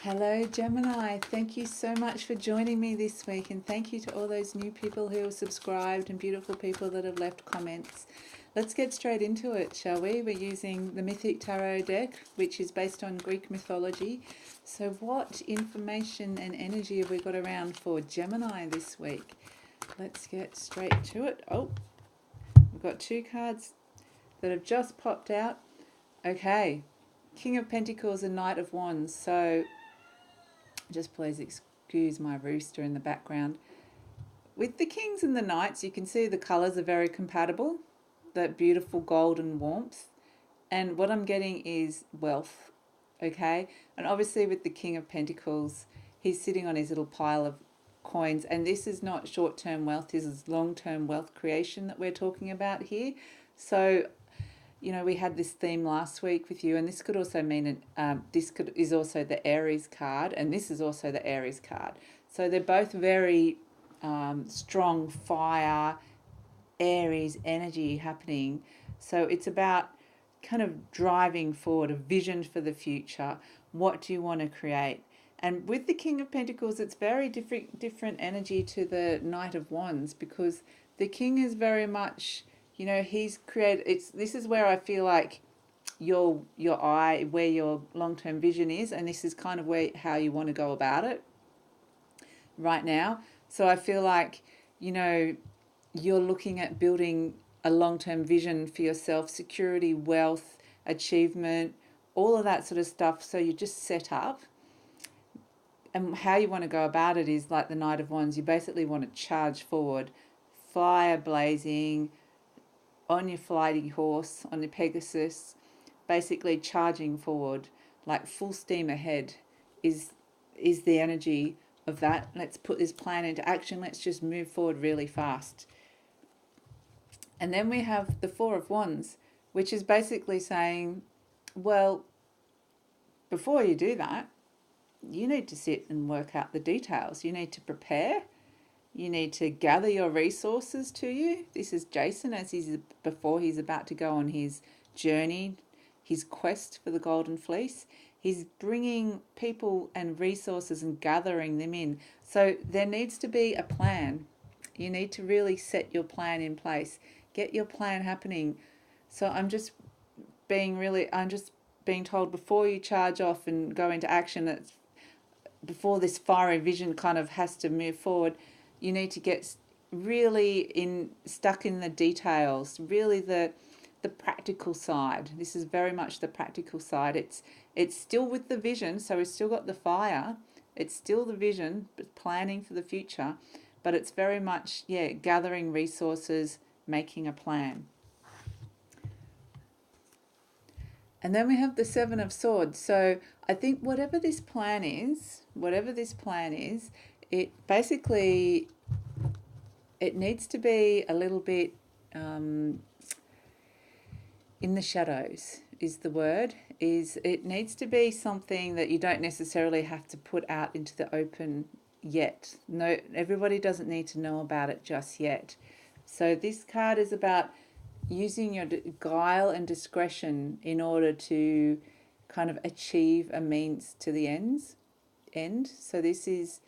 Hello, Gemini. Thank you so much for joining me this week, and thank you to all those new people who have subscribed and beautiful people that have left comments. Let's get straight into it, shall we? We're using the Mythic Tarot deck, which is based on Greek mythology. So what information and energy have we got around for Gemini this week? Let's get straight to it. Oh, we've got two cards that have just popped out. Okay, King of Pentacles and Knight of Wands. So just please excuse my rooster in the background. With the Kings and the Knights, you can see the colours are very compatible. That beautiful golden warmth. And what I'm getting is wealth, okay? And obviously with the King of Pentacles, he's sitting on his little pile of coins. And this is not short-term wealth. This is long-term wealth creation that we're talking about here. So we had this theme last week with you, and this could also mean is also the Aries card, and this is also the Aries card. So they're both very strong fire, Aries energy happening. So it's about kind of driving forward, a vision for the future. What do you want to create? And with the King of Pentacles, it's very different energy to the Knight of Wands, because the King is very much, he's created. This is where I feel like your eye, where your long-term vision is, and this is kind of how you want to go about it right now. So I feel like, you're looking at building a long-term vision for yourself, security, wealth, achievement, all of that sort of stuff. So you just set up, and how you want to go about it is like the Knight of Wands. You basically want to charge forward, fire blazing, on your flighty horse, on your Pegasus, basically charging forward, like full steam ahead is the energy of that. Let's put this plan into action. Let's just move forward really fast. And then we have the Four of Wands, which is basically saying, well, before you do that, you need to sit and work out the details. You need to prepare. You need to gather your resources to you. This is Jason before he's about to go on his journey, his quest for the Golden Fleece. He's bringing people and resources and gathering them in. So there needs to be a plan. You need to really set your plan in place. Get your plan happening. So I'm just being told, before you charge off and go into action, that's before this fiery vision kind of has to move forward, you need to get really stuck in the details, really the practical side. This is very much the practical side. It's still with the vision, so we've still got the fire. It's still the vision, but planning for the future. But it's very much, gathering resources, making a plan. And then we have the Seven of Swords. So I think whatever this plan is, it basically, it needs to be a little bit in the shadows is the word. It needs to be something that you don't necessarily have to put out into the open yet. No, everybody doesn't need to know about it just yet. So this card is about using your guile and discretion in order to kind of achieve a means to the end. So this is,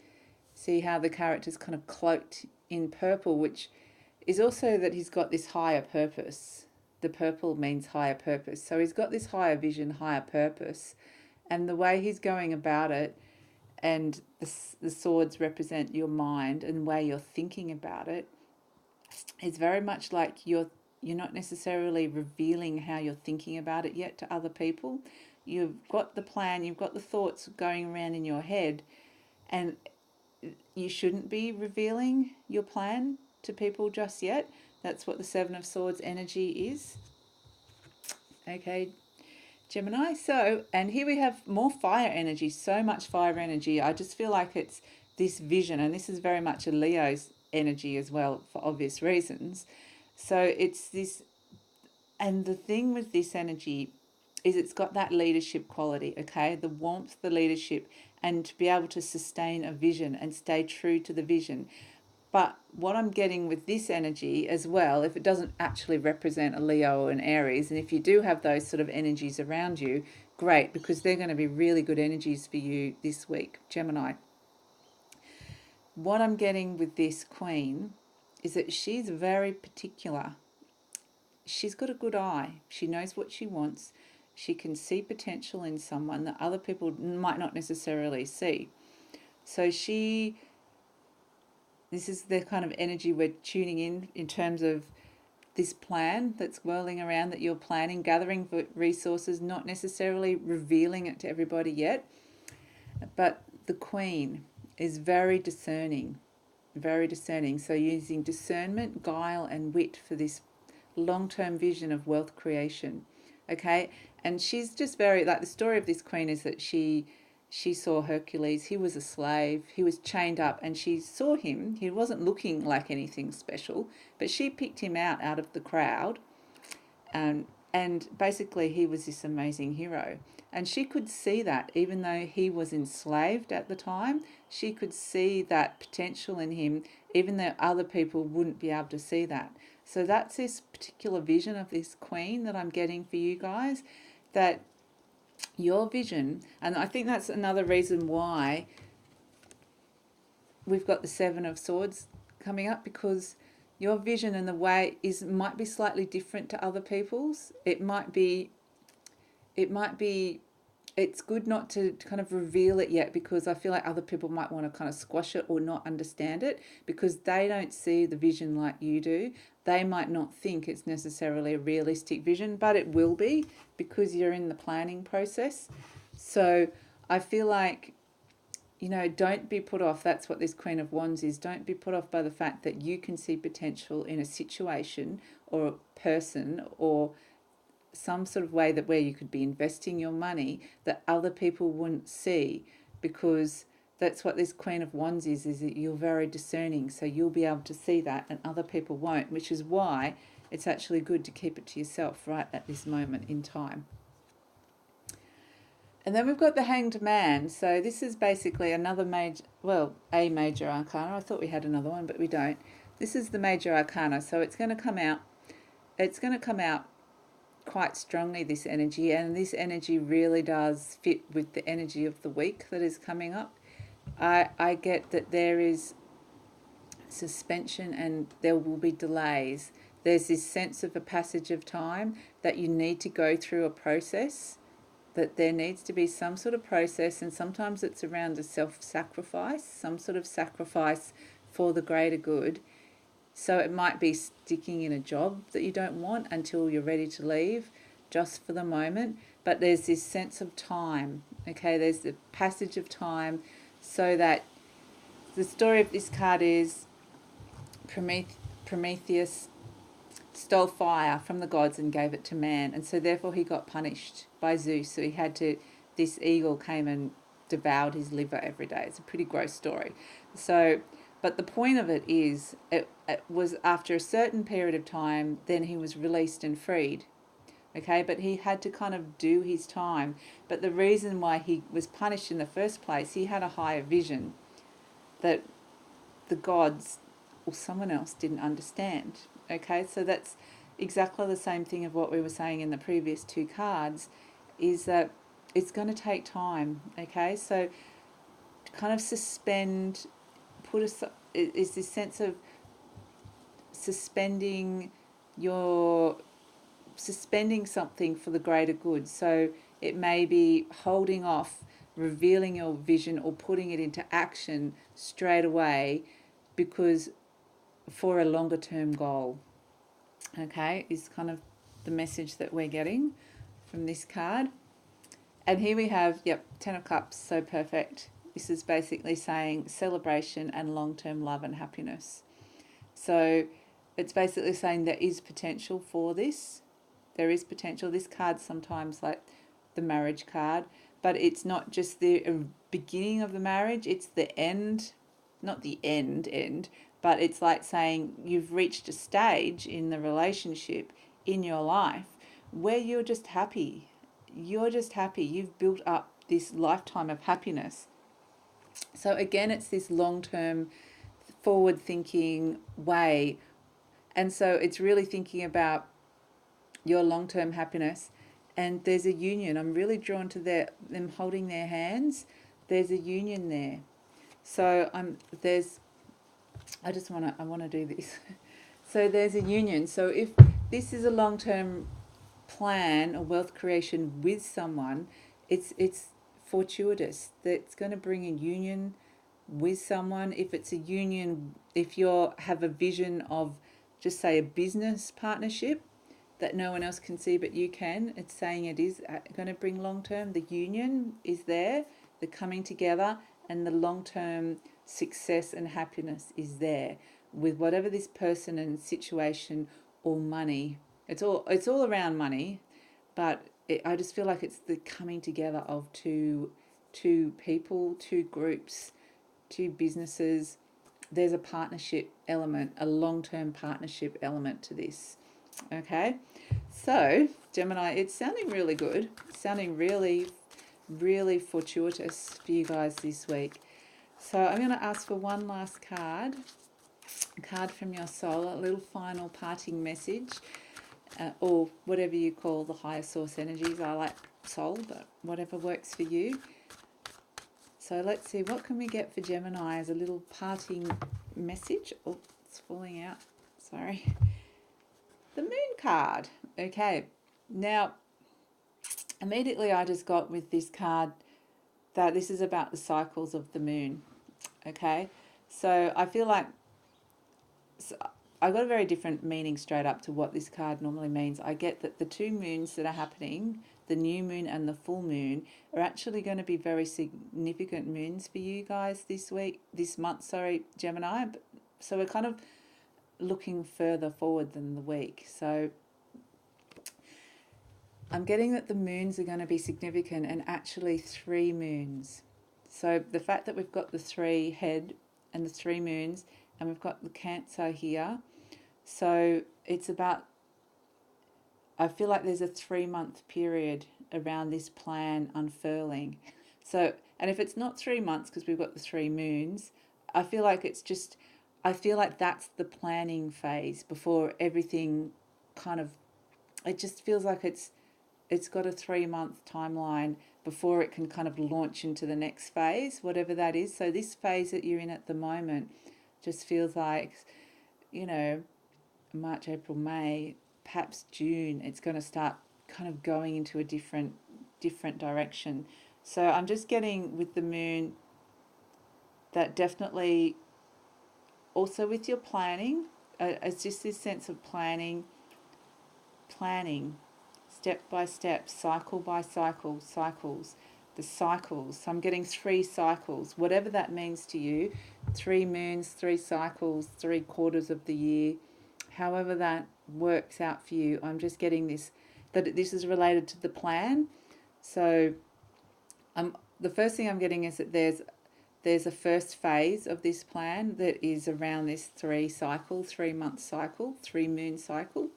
see how the character's kind of cloaked in purple, which is also that he's got this higher purpose. The purple means higher purpose. So he's got this higher vision, higher purpose. And the way he's going about it, and the swords represent your mind and the way you're thinking about it, is very much like you're not necessarily revealing how you're thinking about it yet to other people. You've got the plan, you've got the thoughts going around in your head, and you shouldn't be revealing your plan to people just yet. That's what the Seven of Swords energy is. Okay, Gemini. So, and here we have more fire energy, so much fire energy. I just feel like it's this vision, and this is very much a Leo's energy as well, for obvious reasons. So it's this, and the thing with this energy is it's got that leadership quality, okay? The warmth, the leadership, and to be able to sustain a vision and stay true to the vision. But what I'm getting with this energy as well, if it doesn't actually represent a Leo or an Aries, and if you do have those sort of energies around you, great, because they're going to be really good energies for you this week, Gemini. What I'm getting with this Queen is that she's very particular. She's got a good eye. She knows what she wants. She can see potential in someone that other people might not necessarily see. So this is the kind of energy we're tuning in terms of this plan that's whirling around, that you're planning, gathering resources, not necessarily revealing it to everybody yet. But the Queen is very discerning, very discerning. So using discernment, guile, and wit for this long-term vision of wealth creation. Okay, and she's just very, like, the story of this Queen is that she saw Hercules. He was a slave. He was chained up, and she saw him. He wasn't looking like anything special, but she picked him out of the crowd, and basically he was this amazing hero. And she could see that, even though he was enslaved at the time, she could see that potential in him, even though other people wouldn't be able to see that. So that's this particular vision of this Queen that I'm getting for you guys, that your vision, and I think that's another reason why we've got the Seven of Swords coming up, because your vision and the way might be slightly different to other people's. It might be it's good not to kind of reveal it yet, because I feel like other people might want to kind of squash it or not understand it, because they don't see the vision like you do. They might not think it's necessarily a realistic vision, but it will be, because you're in the planning process. So I feel like, don't be put off. That's what this Queen of Wands is. Don't be put off by the fact that you can see potential in a situation or a person or some sort of way where you could be investing your money that other people wouldn't see, because that's what this Queen of Wands is that you're very discerning. So you'll be able to see that and other people won't, which is why it's actually good to keep it to yourself right at this moment in time. And then we've got the Hanged Man. So this is basically a major arcana. I thought we had another one, but we don't. This is the major arcana. So it's going to come out quite strongly, this energy, and this energy really does fit with the energy of the week that is coming up. I get that there is suspension and there will be delays. There's this sense of a passage of time, that you need to go through a process, that there needs to be some sort of process, and sometimes it's around a self-sacrifice, some sort of sacrifice for the greater good. So it might be sticking in a job that you don't want until you're ready to leave, just for the moment. But there's this sense of time, okay? There's the passage of time, so that the story of this card is Prometheus stole fire from the gods and gave it to man. And so therefore he got punished by Zeus. So this eagle came and devoured his liver every day. It's a pretty gross story. But the point of it is, it was after a certain period of time, then he was released and freed. Okay, but he had to kind of do his time. But the reason why he was punished in the first place, he had a higher vision that the gods or someone else didn't understand. Okay, so that's exactly the same thing of what we were saying in the previous two cards, is that it's going to take time. Okay, so kind of suspend, is this sense of suspending something for the greater good. So it may be holding off revealing your vision or putting it into action straight away, because for a longer term goal. Okay, is kind of the message that we're getting from this card. And here we have, Ten of Cups, so perfect. This is basically saying celebration and long-term love and happiness. So it's basically saying there is potential for this. There is potential. This card's sometimes like the marriage card, but it's not just the beginning of the marriage, it's the end, not the end, but it's like saying you've reached a stage in the relationship in your life where you're just happy. You've built up this lifetime of happiness. So again, it's this long-term, forward-thinking way. And so it's really thinking about your long-term happiness and there's a union. I'm really drawn to them holding their hands. There's a union there. So I want to do this. So there's a union. So if this is a long-term plan or wealth creation with someone, it's fortuitous. That's going to bring a union with someone. If it's a union, if you have a vision of, just say, a business partnership that no one else can see but you can, it's saying it is going to bring long term. The union is there, the coming together, and the long term success and happiness is there with whatever this person and situation or money. It's all around money, but I just feel like it's the coming together of two people, two groups, two businesses. There's a partnership element, a long-term partnership element to this. Okay, so Gemini, it's sounding really good. It's sounding really, really fortuitous for you guys this week. So I'm going to ask for one last card, a card from your soul, a little final parting message, or whatever you call the higher source energies. I like soul, but whatever works for you. So let's see, what can we get for Gemini as a little parting message? Oh, it's falling out. Sorry. The Moon card. Okay. Now, immediately I just got with this card that this is about the cycles of the moon. Okay. So I feel like I got a very different meaning straight up to what this card normally means. I get that the two moons that are happening, the new moon and the full moon, are actually going to be very significant moons for you guys this month, Gemini. So we're kind of looking further forward than the week. So I'm getting that the moons are going to be significant, and actually 3 moons. So the fact that we've got the 3 head and the 3 moons, and we've got the Cancer here. So it's about, I feel like there's a 3-month period around this plan unfurling. So, and if it's not 3 months because we've got the 3 moons, I feel like that's the planning phase before everything kind of, it just feels like it's got a 3-month timeline before it can kind of launch into the next phase, whatever that is. So this phase that you're in at the moment just feels like, March, April, May, perhaps June, it's going to start kind of going into a different direction. So I'm just getting with the moon that definitely also with your planning, it's just this sense of planning step by step, cycle by cycle, the cycles. So I'm getting 3 cycles, whatever that means to you, 3 moons, 3 cycles, 3 quarters of the year, however that works out for you. I'm just getting that this is related to the plan. So the first thing I'm getting is that there's a first phase of this plan that is around this 3-month cycle, 3 moon cycle,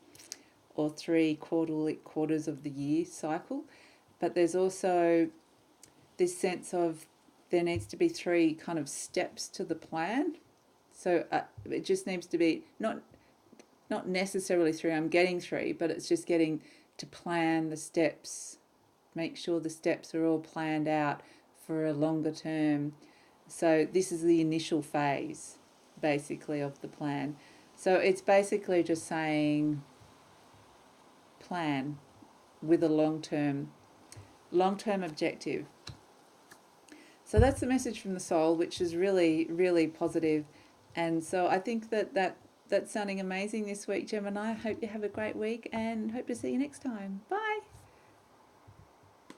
or 3 quarters of the year cycle. But there's also this sense of there needs to be 3 kind of steps to the plan. So it just needs to be not necessarily 3, I'm getting 3, but it's just getting to plan the steps, make sure the steps are all planned out for a longer term. So this is the initial phase, basically, of the plan. So it's basically just saying plan with a long-term objective. So that's the message from the soul, which is really, really positive. And so I think that's sounding amazing this week, Gemini. I hope you have a great week and hope to see you next time. Bye.